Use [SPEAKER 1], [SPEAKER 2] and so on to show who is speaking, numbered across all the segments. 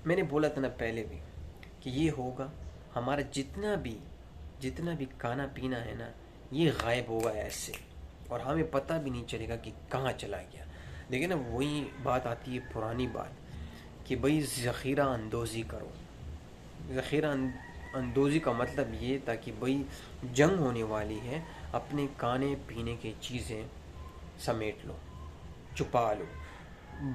[SPEAKER 1] मैंने बोला था ना पहले भी कि ये होगा, हमारा जितना भी खाना पीना है ना, ये गायब होगा ऐसे, और हमें पता भी नहीं चलेगा कि कहाँ चला गया। देखिए ना, वही बात आती है पुरानी बात कि भाई ज़ख़ीरा अंदोज़ी करो। ज़ख़ीरा अंदोज़ी का मतलब ये था कि भाई जंग होने वाली है, अपने खाने पीने की चीज़ें समेट लो, छुपा लो,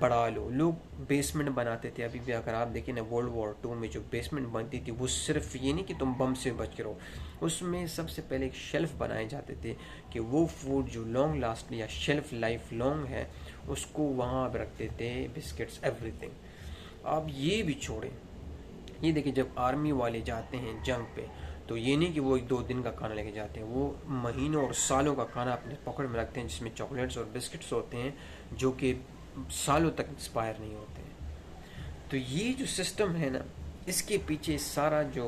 [SPEAKER 1] बढ़ा लो। लोग बेसमेंट बनाते थे, अभी भी अगर आप देखें ना वर्ल्ड वॉर 2 में जो बेसमेंट बनती थी, वो सिर्फ ये नहीं कि तुम बम से बच के रहो, उसमें सबसे पहले एक शेल्फ बनाए जाते थे कि वो फूड जो लॉन्ग लास्ट या शेल्फ लाइफ लॉन्ग है उसको वहाँ पे रखते थे, बिस्किट्स एवरीथिंग। आप ये भी छोड़ें, ये देखिए जब आर्मी वाले जाते हैं जंग पे, तो ये नहीं कि वो 1-2 दिन का खाना लेके जाते हैं, वो महीनों और सालों का खाना अपने पॉकेट में रखते हैं, जिसमें चॉकलेट्स और बिस्किट्स होते हैं जो कि सालों तक एक्सपायर नहीं होते हैं। तो ये जो सिस्टम है ना, इसके पीछे सारा जो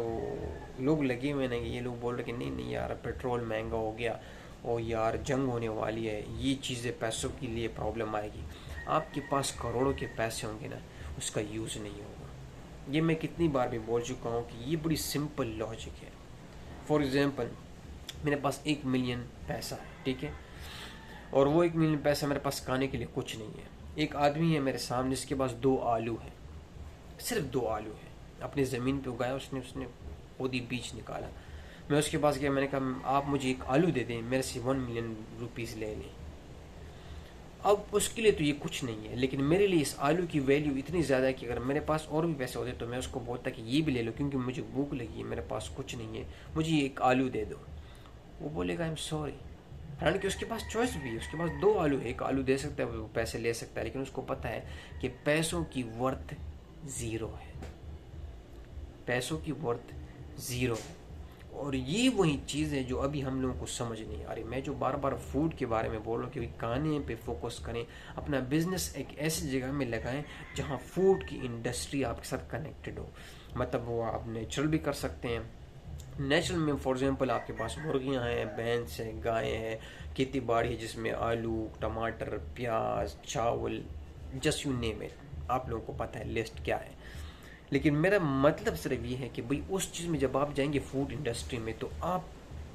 [SPEAKER 1] लोग लगे हुए हैं ना, ये लोग बोल रहे कि नहीं नहीं यार पेट्रोल महंगा हो गया, और यार जंग होने वाली है, ये चीज़ें पैसों के लिए प्रॉब्लम आएगी। आपके पास करोड़ों के पैसे होंगे ना, उसका यूज़ नहीं होगा। ये मैं कितनी बार भी बोल चुका हूँ कि ये बड़ी सिंपल लॉजिक है। फॉर एग्ज़ाम्पल, मेरे पास 1 मिलियन पैसा है, ठीक है, और वो 1 मिलियन पैसा मेरे पास खाने के लिए कुछ नहीं है। एक आदमी है मेरे सामने जिसके पास 2 आलू है, सिर्फ 2 आलू है, अपनी ज़मीन पे उगाया उसने, उसने खुद ही बीज निकाला। मैं उसके पास गया, मैंने कहा आप मुझे 1 आलू दे दें, मेरे से 1 मिलियन रुपीज़ ले लें। अब उसके लिए तो ये कुछ नहीं है, लेकिन मेरे लिए इस आलू की वैल्यू इतनी ज़्यादा है कि अगर मेरे पास और भी पैसे होते तो मैं उसको बोलता कि ये भी ले लो, क्योंकि मुझे भूख लगी है, मेरे पास कुछ नहीं है, मुझे ये 1 आलू दे दो। वो बोलेगा आई एम सॉरी। हालांकि उसके पास चॉइस भी है, उसके पास 2 आलू है, 1 आलू दे सकता है, वो पैसे ले सकता है, लेकिन उसको पता है कि पैसों की वर्थ ज़ीरो है, पैसों की वर्थ ज़ीरो है। और ये वही चीज़ है जो अभी हम लोगों को समझ नहीं आ रही। मैं जो बार बार फूड के बारे में बोल रहा हूँ कि खाने पे फोकस करें, अपना बिजनेस एक ऐसी जगह में लगाएं जहाँ फूड की इंडस्ट्री आपके साथ कनेक्टेड हो। मतलब वो आप नेचुरल भी कर सकते हैं। नेचुरल में फॉर एग्जांपल आपके पास मुर्गियाँ हैं, भैंस हैं, गायें हैं, खेती बाड़ी है जिसमें आलू, टमाटर, प्याज, चावल, जस्ट यू नेम इट, आप लोगों को पता है लिस्ट क्या है। लेकिन मेरा मतलब सिर्फ ये है कि भाई उस चीज़ में जब आप जाएंगे फूड इंडस्ट्री में, तो आप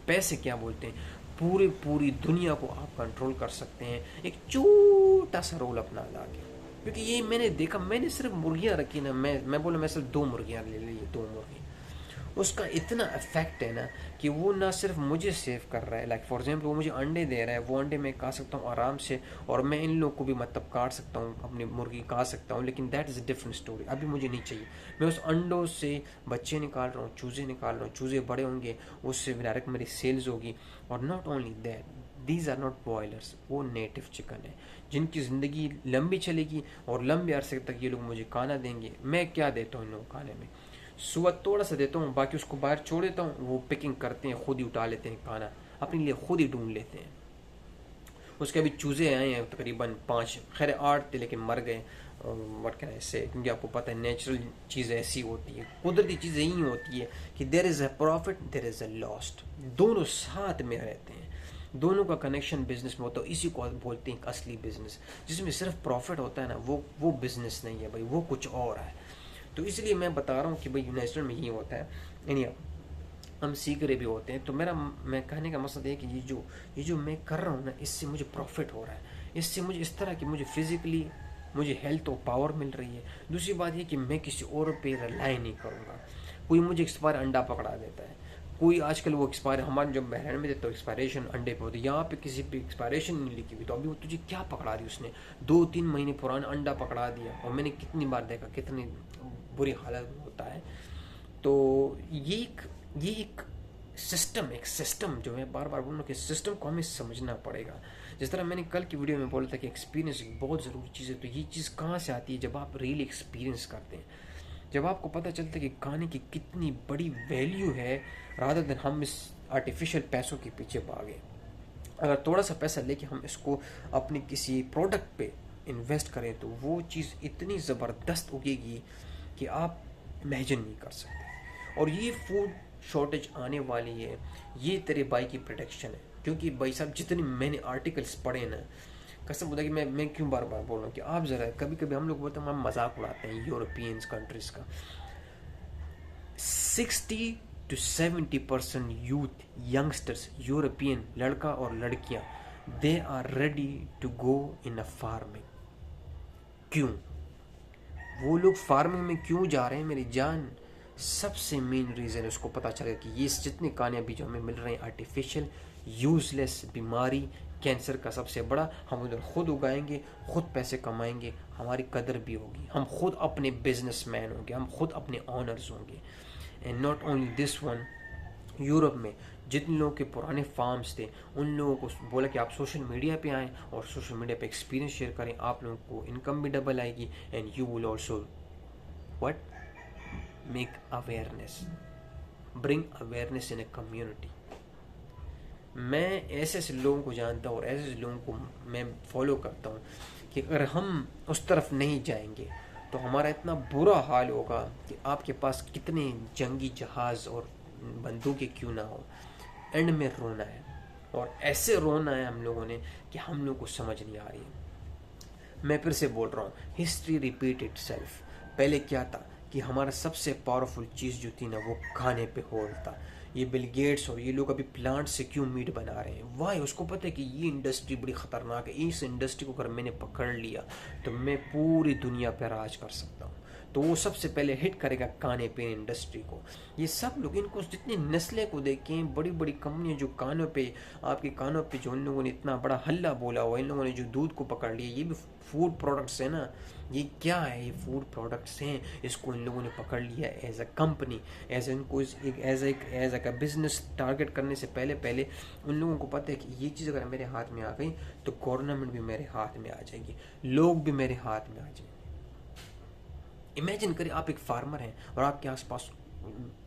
[SPEAKER 1] पैसे क्या बोलते हैं, पूरी दुनिया को आप कंट्रोल कर सकते हैं एक छोटा सा रोल अपना ला के। क्योंकि ये मैंने देखा, मैंने सिर्फ मुर्गियाँ रखी ना, मैं बोला मैं सिर्फ 2 मुर्गियाँ ले ली, 2 मुर्गी, उसका इतना इफेक्ट है ना कि वो ना सिर्फ मुझे सेव कर रहा है, लाइक फॉर एग्जाम्पल वो मुझे अंडे दे रहा है, वो अंडे मैं खा सकता हूँ आराम से, और मैं इन लोगों को भी मतलब काट सकता हूँ, अपनी मुर्गी खा सकता हूँ, लेकिन that is a different story, अभी मुझे नहीं चाहिए। मैं उस अंडों से बच्चे निकाल रहा हूँ, चूज़े निकाल रहा हूँ, चूज़े बड़े होंगे, उससे डायरेक्ट मेरी सेल्स होगी। और not only that, these are not broilers, वो नेटिव चिकन है जिनकी ज़िंदगी लंबी चलेगी और लंबे अरसे तक ये लोग मुझे खाना देंगे। मैं क्या देता हूँ इन लोगों को खाने में, सुबह थोड़ा सा देता हूँ, बाकी उसको बाहर छोड़ देता हूँ, वो पिकिंग करते हैं, खुद ही उठा लेते हैं खाना, अपने लिए खुद ही ढूंढ लेते हैं। उसके अभी चूज़े आए हैं तकरीबन 5, खैर 8 थे लेकिन मर गए। वट कैन आई से, क्योंकि आपको पता है नेचुरल चीज़ ऐसी होती है, कुदरती चीज़ें यही होती है कि there is a profit, there is a lost, दोनों साथ में रहते हैं, दोनों का कनेक्शन बिजनेस में होता है। इसी को बोलते हैं असली बिजनेस, जिसमें सिर्फ प्रॉफिट होता है ना, वो बिजनेस नहीं है भाई, वो कुछ और है। तो इसलिए मैं बता रहा हूँ कि भाई नेचुरल में यही होता है, यानी हम सीख रहे भी होते हैं। तो मैं कहने का मकसद है कि ये जो मैं कर रहा हूँ ना, इससे मुझे प्रॉफिट हो रहा है, इससे मुझे इस तरह की मुझे फिजिकली मुझे हेल्थ और पावर मिल रही है। दूसरी बात ये कि मैं किसी और पे रिलाई नहीं करूँगा। कोई मुझे एक्सपायर अंडा पकड़ा देता है, कोई आजकल वो एक्सपायर, हमारे जब बहरन में देते तो एक्सपायरेशन अंडे पे होती है, यहाँ पे किसी पे एक्सपायरेशन नहीं लिखी हुई, तो अभी वो तुझे क्या पकड़ा दी, उसने 2-3 महीने पुराना अंडा पकड़ा दिया। और मैंने कितनी बार देखा कितनी बुरी हालत होता है। तो ये एक सिस्टम, एक सिस्टम जो मैं बार बार बोल रहा हूँ कि सिस्टम को हमें समझना पड़ेगा। जिस तरह मैंने कल की वीडियो में बोला था कि एक्सपीरियंस एक बहुत ज़रूरी चीज़ है, तो ये चीज़ कहाँ से आती है, जब आप रियली एक्सपीरियंस करते हैं, जब आपको पता चलता है कि खाने की कितनी बड़ी वैल्यू है, रादर देन हम इस आर्टिफिशियल पैसों के पीछे भागे। अगर थोड़ा सा पैसा लेके हम इसको अपने किसी प्रोडक्ट पे इन्वेस्ट करें, तो वो चीज़ इतनी ज़बरदस्त उगेगी कि आप इमेजिन नहीं कर सकते। और ये फूड शॉर्टेज आने वाली है, ये तेरे भाई की प्रोडक्शन है, क्योंकि भाई साहब जितने मैंने आर्टिकल्स पढ़े ना, कसम खुदा कि मैं क्यों बार बार बोल रहा हूँ कि आप ज़रा कभी कभी हम लोग बोलते हैं, हम मजाक उड़ाते हैं यूरोपियंस कंट्रीज़ का। 60 to 70% यूथ, यंगस्टर्स, यूरोपियन लड़का और लड़कियां, they are ready to go in a farming. क्यों वो लोग फार्मिंग में क्यों जा रहे हैं मेरी जान? सबसे मेन रीज़न उसको पता चलेगा कि ये जितने कामयाबी जो हमें मिल रहे हैं आर्टिफिशियल, यूजलेस, बीमारी, कैंसर का सबसे बड़ा, हम उधर खुद उगाएंगे, खुद पैसे कमाएंगे, हमारी कदर भी होगी, हम खुद अपने बिजनेसमैन होंगे, हम खुद अपने ऑनर्स होंगे। And not only this one, Europe में जितने लोगों के पुराने फार्म्स थे उन लोगों को बोला कि आप सोशल मीडिया पे आएँ और सोशल मीडिया पे एक्सपीरियंस शेयर करें, आप लोगों को इनकम भी डबल आएगी and you will also what make awareness, bring awareness in a community. मैं ऐसे ऐसे लोगों को जानता हूँ और ऐसे ऐसे लोगों को मैं फॉलो करता हूँ कि अगर हम उस तरफ नहीं जाएंगे तो हमारा इतना बुरा हाल होगा कि आपके पास कितने जंगी जहाज़ और बंदूकें क्यों ना हो, एंड में रोना है। और ऐसे रोना है हम लोगों ने कि हम लोग को समझ नहीं आ रही है। मैं फिर से बोल रहा हूँ, हिस्ट्री रिपीट इटसेल्फ। पहले क्या था कि हमारा सबसे पावरफुल चीज़ जो थी ना वो खाने पे होल था। ये बिल गेट्स और ये लोग अभी प्लांट से क्यों मीट बना रहे हैं? वाई? उसको पता है कि ये इंडस्ट्री बड़ी ख़तरनाक है, इस इंडस्ट्री को अगर मैंने पकड़ लिया तो मैं पूरी दुनिया पर राज कर सकता हूँ। तो वो सबसे पहले हिट करेगा खाने पीने इंडस्ट्री को। ये सब लोग, इनको जितनी नस्लें को देखें, बड़ी बड़ी कंपनियां जो कानों पे, आपके कानों पे जो इन लोगों ने इतना बड़ा हल्ला बोला हुआ, इन लोगों ने जो दूध को पकड़ लिया, ये भी फूड प्रोडक्ट्स है ना। ये क्या है? ये फूड प्रोडक्ट्स हैं, इसको इन लोगों ने पकड़ लिया एज अ कंपनी, एज इनको एज अ बिजनेस टारगेट करने से पहले उन लोगों को पता है कि ये चीज़ अगर मेरे हाथ में आ गई तो गवर्नमेंट भी मेरे हाथ में आ जाएगी, लोग भी मेरे हाथ में आ जाएंगे। इमेजिन करिए आप एक फार्मर हैं और आपके आसपास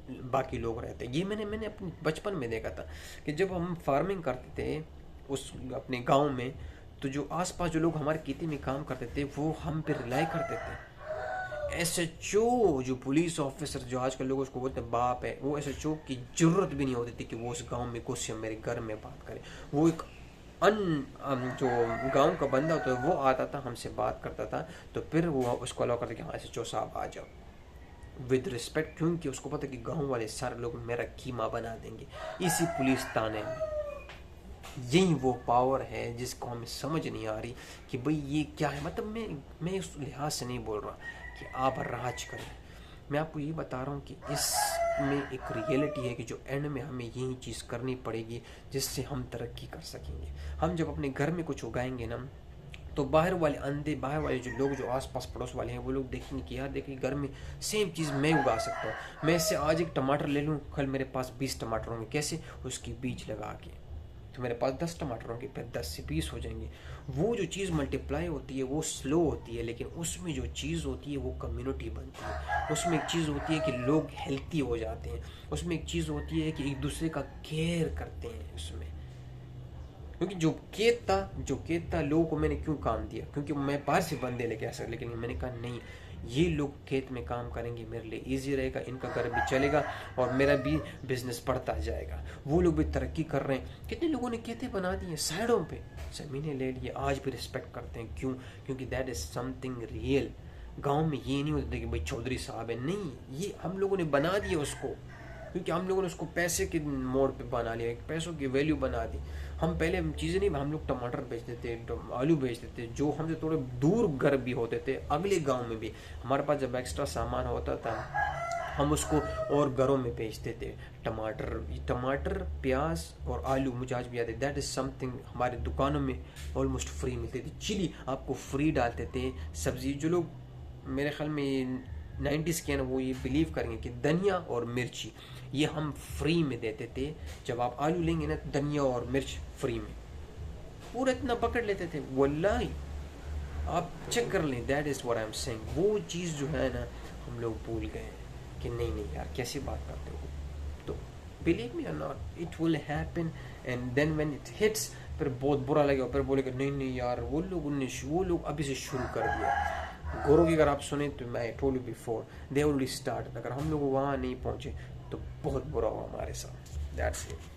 [SPEAKER 1] बाकी लोग रहते हैं। ये मैंने अपने बचपन में देखा था कि जब हम फार्मिंग करते थे उस अपने गांव में, तो जो आसपास जो लोग हमारे खेती में काम करते थे वो हम पे रिलाई करते थे। एसएचओ, जो पुलिस ऑफिसर, जो आजकल लोग उसको बोलते हैं बाप है, वो एसएचओ की जरूरत भी नहीं होती थी कि वो उस गांव में कुछ मेरे घर में बात करे। वो एक जो गांव का बंदा होता है वो आता था, हमसे बात करता था, तो फिर वो उसको अलाउ करता कि हाँ एसएचओ साहब आ जाओ विद रिस्पेक्ट, क्योंकि उसको पता कि गांव वाले सारे लोग मेरा कीमा बना देंगे इसी पुलिस थाने में। यही वो पावर है जिसको हमें समझ नहीं आ रही कि भाई ये क्या है। मतलब मैं उस लिहाज से नहीं बोल रहा कि आप राज करें, मैं आपको ये बता रहा हूँ कि इसमें एक रियलिटी है कि जो एंड में हमें यही चीज़ करनी पड़ेगी जिससे हम तरक्की कर सकेंगे। हम जब अपने घर में कुछ उगाएंगे ना, तो बाहर वाले अंधे, बाहर वाले जो लोग जो आसपास पड़ोस वाले हैं वो लोग देखेंगे कि यार देखिए घर में सेम चीज़ मैं उगा सकता हूँ। मैं इससे आज एक टमाटर ले लूँ, कल मेरे पास 20 टमाटर होंगे। कैसे? उसकी बीज लगा के। तो मेरे पास 10 टमाटर होंगे, फिर 10 से 20 हो जाएंगे। वो जो चीज़ मल्टीप्लाई होती है वो स्लो होती है, लेकिन उसमें जो चीज़ होती है वो कम्युनिटी बनती है। उसमें एक चीज़ होती है कि लोग हेल्थी हो जाते हैं। उसमें एक चीज़ होती है कि एक दूसरे का केयर करते हैं उसमें। क्योंकि जो खेत था लोगों को मैंने क्यों काम दिया? क्योंकि मैं बाहर से बंदे लेके आ सकता, लेकिन मैंने कहा नहीं, ये लोग खेत में काम करेंगे, मेरे लिए इजी रहेगा, इनका घर भी चलेगा और मेरा भी बिजनेस बढ़ता जाएगा। वो लोग भी तरक्की कर रहे हैं। कितने लोगों ने खेतें बना दी हैं, साइडों पे ज़मीनें ले लिए, आज भी रिस्पेक्ट करते हैं। क्यों? क्योंकि दैट इज़ समथिंग रियल। गाँव में ये नहीं होता कि भाई चौधरी साहब है, नहीं, ये हम लोगों ने बना दिया उसको, क्योंकि हम लोगों ने उसको पैसे के मोड़ पे बना लिया, पैसों की वैल्यू बना दी। हम पहले चीज़ें नहीं, हम लोग टमाटर बेचते थे, आलू बेचते थे, जो हमसे थोड़े दूर घर भी होते थे, अगले गांव में भी हमारे पास जब एक्स्ट्रा सामान होता था हम उसको और घरों में बेचते थे। टमाटर, प्याज और आलू मुझे आज भी याद है, दैट इज़ समथिंग हमारे दुकानों में ऑलमोस्ट फ्री मिलती थी। चिली आपको फ्री डालते थे। सब्जी, जो लोग मेरे ख्याल में 90s के हैं वो ये बिलीव करेंगे कि धनिया और मिर्ची ये हम फ्री में देते थे। जब आप आलू लेंगे ना, धनिया और मिर्च फ्री में, पूरा इतना पकड़ लेते थे। वल्लाही आप चेक कर लें, that is what I am saying. वो चीज़ जो है ना हम लोग भूल गए कि नहीं यार कैसी बात करते हो। तो बिलीव मी और not, it will happen and then when it hits, फिर बहुत बुरा लगेगा, फिर बोलेगा नहीं यार वो लोग अभी से शुरू कर दिया। गोरों की अगर आप सुने तो मैं told you before, they already start. अगर हम लोग वहाँ नहीं पहुँचे तो बहुत बुरा हुआ हमारे साथ। That's it.